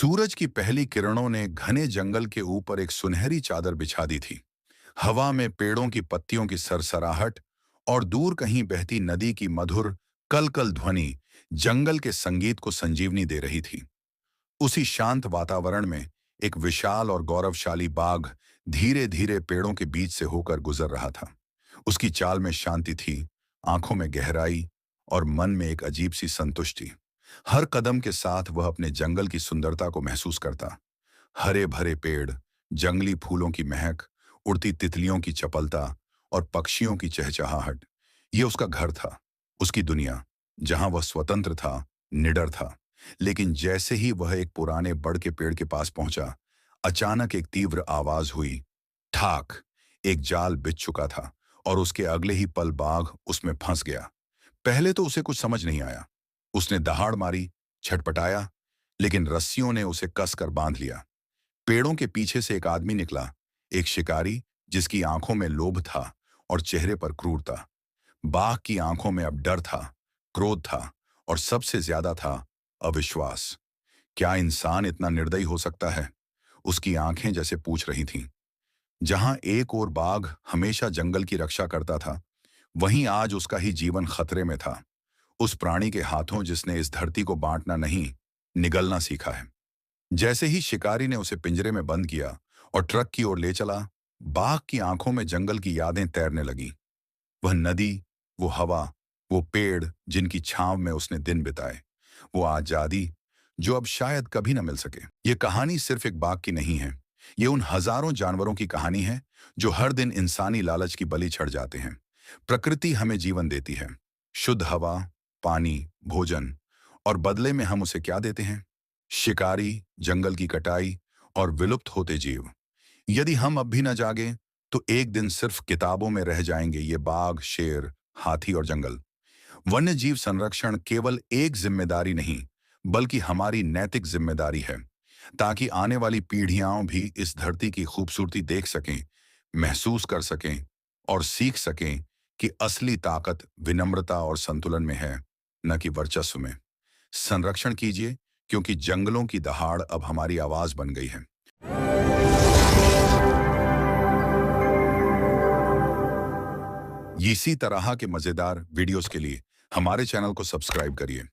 सूरज की पहली किरणों ने घने जंगल के ऊपर एक सुनहरी चादर बिछा दी थी। हवा में पेड़ों की पत्तियों की सरसराहट और दूर कहीं बहती नदी की मधुर कल-कल ध्वनि जंगल के संगीत को संजीवनी दे रही थी। उसी शांत वातावरण में एक विशाल और गौरवशाली बाघ धीरे-धीरे पेड़ों के बीच से होकर गुजर रहा था। उसकी चाल में शांति थी, आंखों में गहराई और मन में एक अजीब सी संतुष्टि। हर कदम के साथ वह अपने जंगल की सुंदरता को महसूस करता। हरे भरे पेड़, जंगली फूलों की महक, उड़ती तितलियों की चपलता और पक्षियों की चहचहाहट, ये उसका घर था, उसकी दुनिया, जहां वह स्वतंत्र था, निडर था। लेकिन जैसे ही वह एक पुराने बड़ के पेड़ के पास पहुंचा, अचानक एक तीव्र आवाज हुई। ठाक! एक जाल बिछ चुका था और उसके अगले ही पल बाघ उसमें फंस गया। पहले तो उसे कुछ समझ नहीं आया। उसने दहाड़ मारी, छटपटाया, लेकिन रस्सियों ने उसे कसकर बांध लिया। पेड़ों के पीछे से एक आदमी निकला, एक शिकारी जिसकी आंखों में लोभ था और चेहरे पर क्रूरता। बाघ की आंखों में अब डर था, क्रोध था और सबसे ज्यादा था अविश्वास। क्या इंसान इतना निर्दयी हो सकता है? उसकी आंखें जैसे पूछ रही थीं। जहां एक और बाघ हमेशा जंगल की रक्षा करता था, वहीं आज उसका ही जीवन खतरे में था। उस प्राणी के हाथों जिसने इस धरती को बांटना नहीं, निगलना सीखा है। जैसे ही शिकारी ने उसे पिंजरे में बंद किया और ट्रक की ओर ले चला, बाघ की आंखों में जंगल की यादें तैरने लगी। वह नदी, वो हवा, वो पेड़ जिनकी छांव में उसने दिन बिताए, वो आजादी जो अब शायद कभी न मिल सके। ये कहानी सिर्फ एक बाघ की नहीं है, ये उन हजारों जानवरों की कहानी है जो हर दिन इंसानी लालच की बलि चढ़ जाते हैं। प्रकृति हमें जीवन देती है, शुद्ध हवा, पानी, भोजन, और बदले में हम उसे क्या देते हैं? शिकारी, जंगल की कटाई और विलुप्त होते जीव। यदि हम अब भी न जागें, तो एक दिन सिर्फ किताबों में रह जाएंगे ये बाघ, शेर, हाथी और जंगल। वन्य जीव संरक्षण केवल एक जिम्मेदारी नहीं, बल्कि हमारी नैतिक जिम्मेदारी है, ताकि आने वाली पीढ़ियां भी इस धरती की खूबसूरती देख सकें, महसूस कर सकें और सीख सकें कि असली ताकत विनम्रता और संतुलन में है, न कि वर्चस्व में। संरक्षण कीजिए, क्योंकि जंगलों की दहाड़ अब हमारी आवाज बन गई है। इसी तरह के मजेदार वीडियोस के लिए हमारे चैनल को सब्सक्राइब करिए।